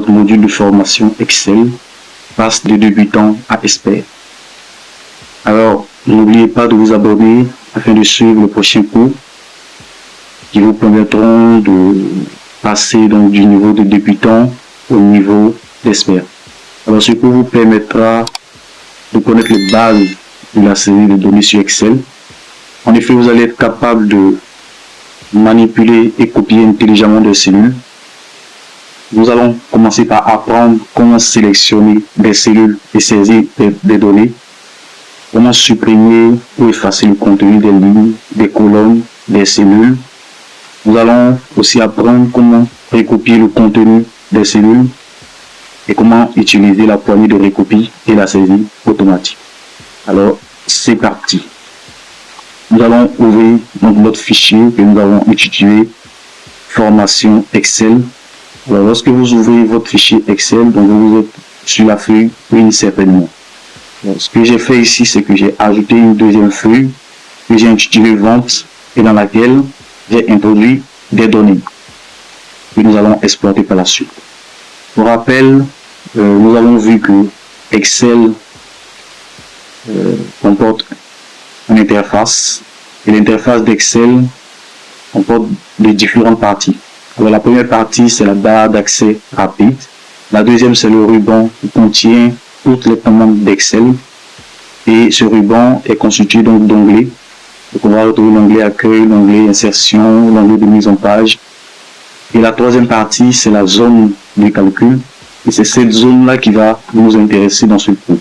votre module de formation Excel, passe de débutant à expert. Alors, n'oubliez pas de vous abonner afin de suivre le prochain cours qui vous permettront de passer donc du niveau de débutant au niveau d'expert. Alors, ce cours vous permettra de connaître les bases de la série de données sur Excel. En effet, vous allez être capable de manipuler et copier intelligemment des cellules. Nous allons commencer par apprendre comment sélectionner des cellules et saisir des données, comment supprimer ou effacer le contenu des lignes, des colonnes, des cellules. Nous allons aussi apprendre comment recopier le contenu des cellules et comment utiliser la poignée de recopie et la saisie automatique. Alors, c'est parti. Nous allons ouvrir donc notre fichier que nous avons intitulé Formation Excel. Alors, lorsque vous ouvrez votre fichier Excel, donc vous êtes sur la feuille Print certainement. Alors, ce que j'ai fait ici, c'est que j'ai ajouté une deuxième feuille que j'ai intitulée Vente et dans laquelle j'ai introduit des données que nous allons exploiter par la suite. Pour rappel, nous avons vu que Excel comporte une interface et l'interface d'Excel comporte de différentes parties. Alors la première partie, c'est la barre d'accès rapide. La deuxième, c'est le ruban qui contient toutes les commandes d'Excel. Et ce ruban est constitué donc d'onglets. Donc on va retrouver l'onglet accueil, l'onglet insertion, l'onglet de mise en page. Et la troisième partie, c'est la zone de calcul. Et c'est cette zone-là qui va nous intéresser dans ce cours.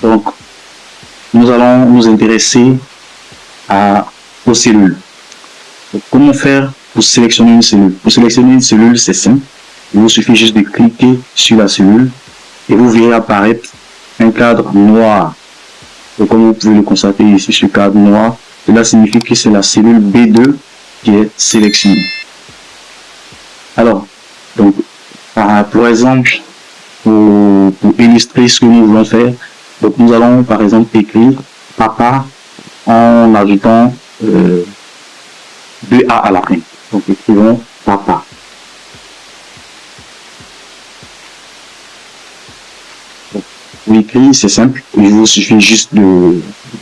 Donc, nous allons nous intéresser aux cellules. Donc, comment faire pour sélectionner une cellule? Pour sélectionner une cellule, c'est simple. Il vous suffit juste de cliquer sur la cellule et vous verrez apparaître un cadre noir. Donc, comme vous pouvez le constater ici, ce cadre noir, cela signifie que c'est la cellule B2 qui est sélectionnée. Alors, donc, par exemple, pour illustrer ce que nous voulons faire, donc nous allons par exemple écrire papa en ajoutant 2A à la fin. Donc écrivons papa. Pour écrire, c'est simple. Il vous suffit juste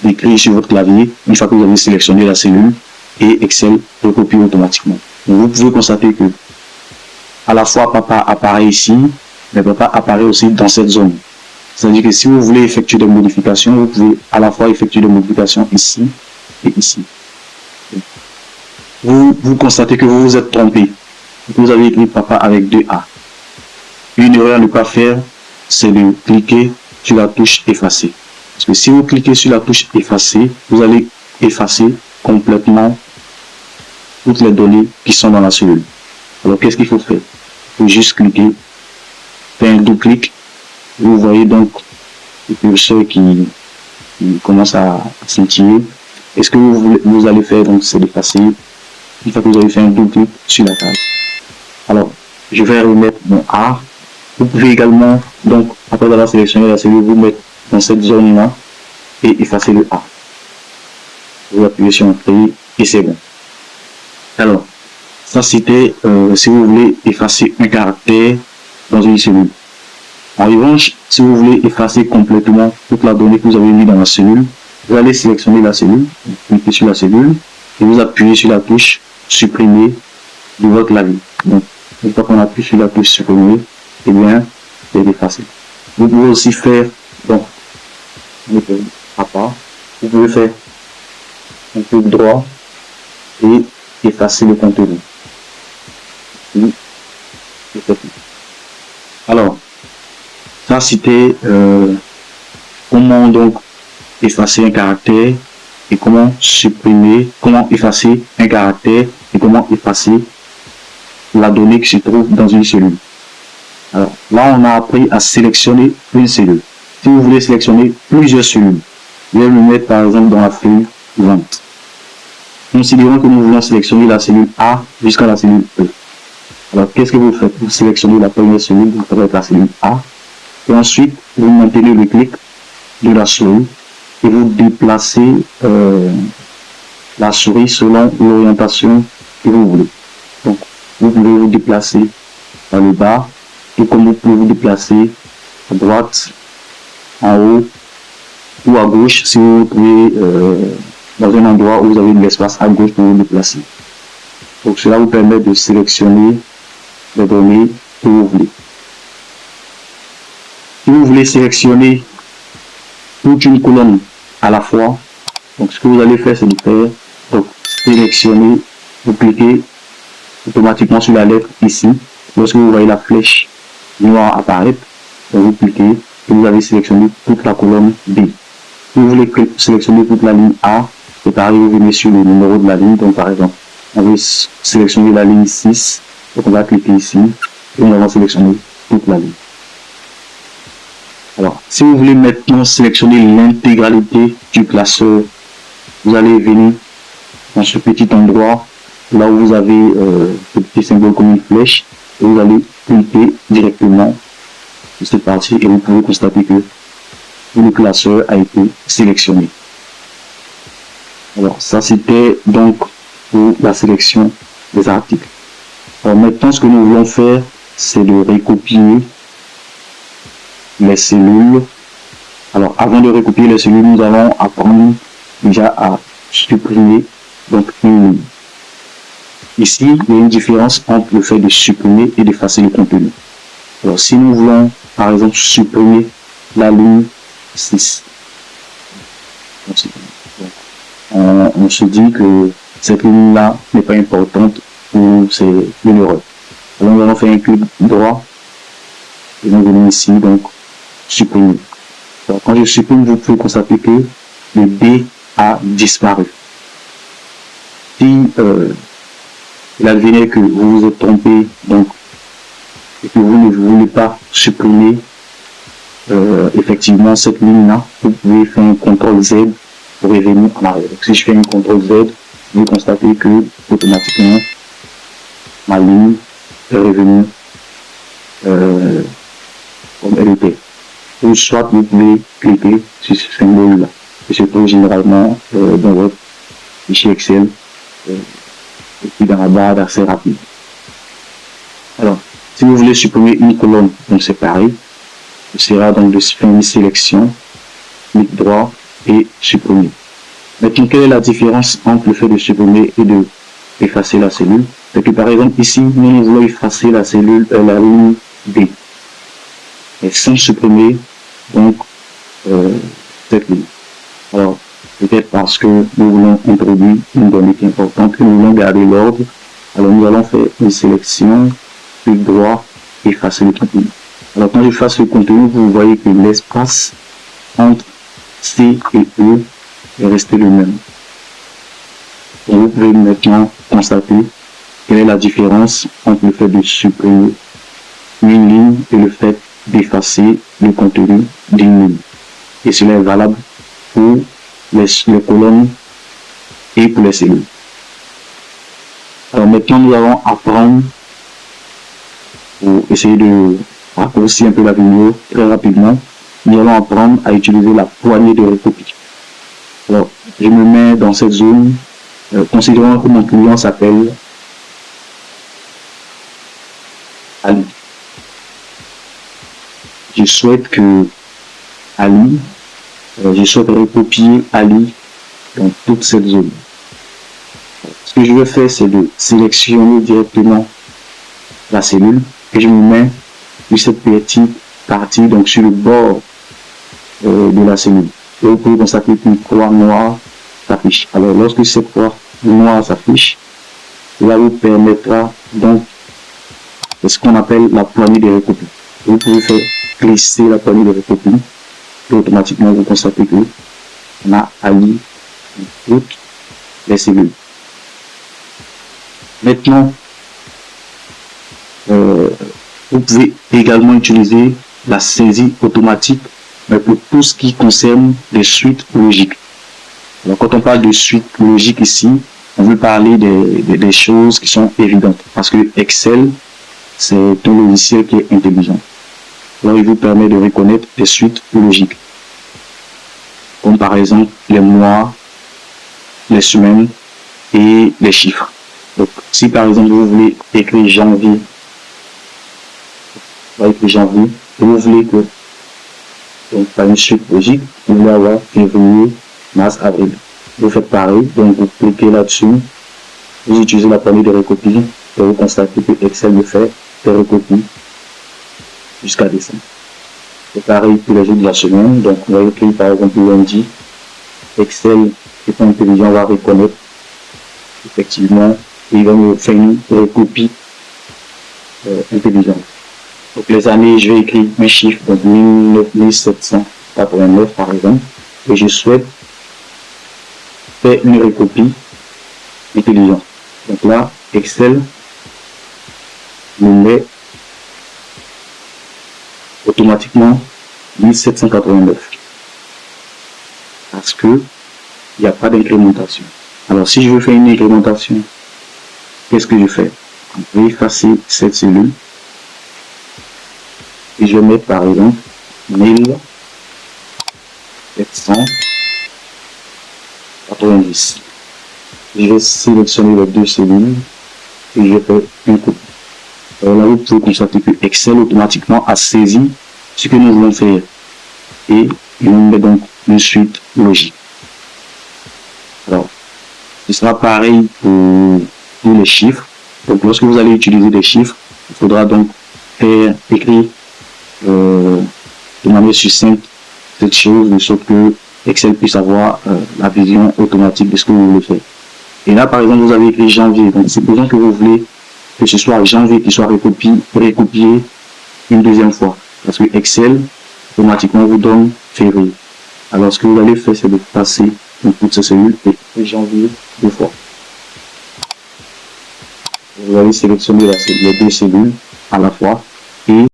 d'écrire sur votre clavier une fois que vous avez sélectionné la cellule et Excel recopie automatiquement. Donc, vous pouvez constater que à la fois papa apparaît ici, mais papa apparaît aussi dans cette zone. C'est-à-dire que si vous voulez effectuer des modifications, vous pouvez à la fois effectuer des modifications ici et ici. Vous constatez que vous vous êtes trompé. Vous avez écrit papa avec 2A. Une erreur à ne pas faire, c'est de cliquer sur la touche effacer. Parce que si vous cliquez sur la touche effacer, vous allez effacer complètement toutes les données qui sont dans la cellule. Alors qu'est-ce qu'il faut faire? Il faut juste cliquer, faire un double-clic. Vous voyez donc le curseur qui commence à scintiller. Et ce que vous allez faire, donc, c'est d'effacer. Une fois que vous avez fait un double-clic sur la case. Alors, je vais remettre mon A. Vous pouvez également, donc, après avoir sélectionné la cellule, vous mettre dans cette zone-là et effacer le A. Vous appuyez sur Entrée et c'est bon. Alors, ça c'était si vous voulez effacer un caractère dans une cellule. En revanche, si vous voulez effacer complètement toute la donnée que vous avez mis dans la cellule, vous allez sélectionner la cellule, cliquez sur la cellule et vous appuyez sur la touche supprimer de votre clavier. Donc, une fois qu'on appuie sur la touche supprimer, et bien, c'est effacé. Vous pouvez aussi faire, donc, papa, vous pouvez faire un clic droit et effacer le contenu. Alors, ça c'était comment donc effacer un caractère et comment supprimer, comment effacer un caractère et comment effacer la donnée qui se trouve dans une cellule. Alors là, on a appris à sélectionner une cellule. Si vous voulez sélectionner plusieurs cellules, je vais le mettre par exemple dans la feuille vente. Considérons que nous voulons sélectionner la cellule A jusqu'à la cellule E. Alors, qu'est-ce que vous faites? Vous sélectionnez la première cellule, vous faites la cellule A, et ensuite, vous maintenez le clic de la souris et vous déplacez la souris selon l'orientation que vous voulez. Donc, vous pouvez vous déplacer dans le bas tout comme vous pouvez vous déplacer à droite, en haut ou à gauche si vous vous trouvez dans un endroit où vous avez de l'espace à gauche pour vous déplacer. Donc cela vous permet de sélectionner les données que vous voulez. Si vous voulez sélectionner toute une colonne à la fois, donc ce que vous allez faire, c'est de faire, donc sélectionner, vous cliquez automatiquement sur la lettre ici. Lorsque vous voyez la flèche noire apparaître, donc vous cliquez et vous avez sélectionné toute la colonne B. Si vous voulez sélectionner toute la ligne A, c'est pareil, vous venez sur le numéro de la ligne. Donc par exemple, on veut sélectionner la ligne 6, donc on va cliquer ici et on va sélectionner toute la ligne. Alors, si vous voulez maintenant sélectionner l'intégralité du classeur, vous allez venir dans ce petit endroit, là où vous avez ce petit symbole comme une flèche, et vous allez cliquer directement sur cette partie et vous pouvez constater que le classeur a été sélectionné. Alors, ça c'était donc pour la sélection des articles. Alors maintenant, ce que nous voulons faire, c'est de recopier les cellules. Alors, avant de recopier les cellules, nous allons apprendre déjà à supprimer donc une ligne. Ici, il y a une différence entre le fait de supprimer et d'effacer le contenu. Alors, si nous voulons, par exemple, supprimer la ligne 6, on se dit que cette ligne-là n'est pas importante ou c'est une erreur. Alors, nous allons faire un clic droit et nous venons ici, donc, supprimer. Alors, quand je supprime, vous pouvez constater que le B a disparu. Si il advenait que vous vous êtes trompé, donc, et que vous ne voulez pas supprimer effectivement cette ligne-là, vous pouvez faire un CTRL Z pour revenir en arrière. Donc, si je fais un CTRL Z, vous constatez que automatiquement ma ligne est revenue comme elle était. Ou soit vous pouvez cliquer sur ce symbole-là, qui se trouve généralement dans votre fichier Excel et puis dans la barre d'accès rapide. Alors, si vous voulez supprimer une colonne, donc c'est pareil. Ce sera donc de faire une sélection, clic droit et supprimer. Maintenant, quelle est la différence entre le fait de supprimer et de effacer la cellule? C'est que par exemple ici, nous voulons effacer la cellule, la ligne B, et sans supprimer donc cette ligne. Alors, peut-être parce que nous voulons introduire une donnée qui est importante, que nous voulons garder l'ordre. Alors, nous allons faire une sélection, clic droit, effacer le contenu. Alors, quand j'efface le contenu, vous voyez que l'espace entre C et E est resté le même. Et vous pouvez maintenant constater quelle est la différence entre le fait de supprimer une ligne et le fait d'effacer le contenu d'une ligne. Et cela est valable pour les colonnes et pour les cellules. Alors maintenant, nous allons apprendre, pour essayer de raccourcir un peu la vidéo très rapidement, nous allons apprendre à utiliser la poignée de recopie. Alors, je me mets dans cette zone, considérons que mon client s'appelle Ali. Je souhaite que Ali, je souhaite recopier Ali dans toute cette zone. Ce que je vais faire, c'est de sélectionner directement la cellule et je me mets sur cette petite partie, donc sur le bord de la cellule. Et vous pouvez constater qu'une croix noire s'affiche. Alors, lorsque cette croix noire s'affiche, cela vous permettra donc de ce qu'on appelle la poignée de recopie. Vous pouvez faire glisser la poignée de recopie et automatiquement vous constatez que on a Ali dans toutes les cellules. Maintenant, vous pouvez également utiliser la saisie automatique, mais pour tout ce qui concerne les suites logiques. Alors, quand on parle de suite logique ici, on veut parler des choses qui sont évidentes, parce que Excel, c'est un logiciel qui est intelligent. Alors, il vous permet de reconnaître des suites logiques, comme par exemple les mois, les semaines et les chiffres. Donc, si par exemple vous voulez écrire janvier vous avez écrit janvier, et vous voulez que, donc par une suite logique, vous voulez avoir février, mars, avril. Vous faites pareil, donc vous cliquez là-dessus, vous utilisez la poignée de recopie, et vous constatez que Excel me fait des recopies jusqu'à décembre. C'est pareil pour les jours de la semaine, donc on va écrire par exemple lundi, Excel étant intelligent va reconnaître effectivement, et il va me faire une recopie intelligente. Donc les années, je vais écrire un chiffre, donc 1789 par exemple, et je souhaite faire une recopie intelligente. Donc là, Excel me met automatiquement 1789 parce que il n'y a pas d'incrémentation. Alors si je veux faire une incrémentation, qu'est-ce que je fais? Je vais effacer cette cellule et je vais mettre par exemple 1790. Je vais sélectionner les deux cellules et je fais une copie. Alors là, vous pouvez constater que Excel automatiquement a saisi ce que nous voulons faire et il nous met donc une suite logique. Alors, ce sera pareil pour tous les chiffres. Donc, lorsque vous allez utiliser des chiffres, il faudra donc faire écrire de manière succincte cette chose, de sorte que Excel puisse avoir la vision automatique de ce que vous voulez faire. Et là, par exemple, vous avez écrit janvier. Donc, supposons que vous voulez que ce soit janvier qui soit recopié une deuxième fois. Parce que Excel, automatiquement, vous donne février. Alors, ce que vous allez faire, c'est de passer toutes ces cellules et janvier deux fois. Vous allez sélectionner les deux cellules à la fois et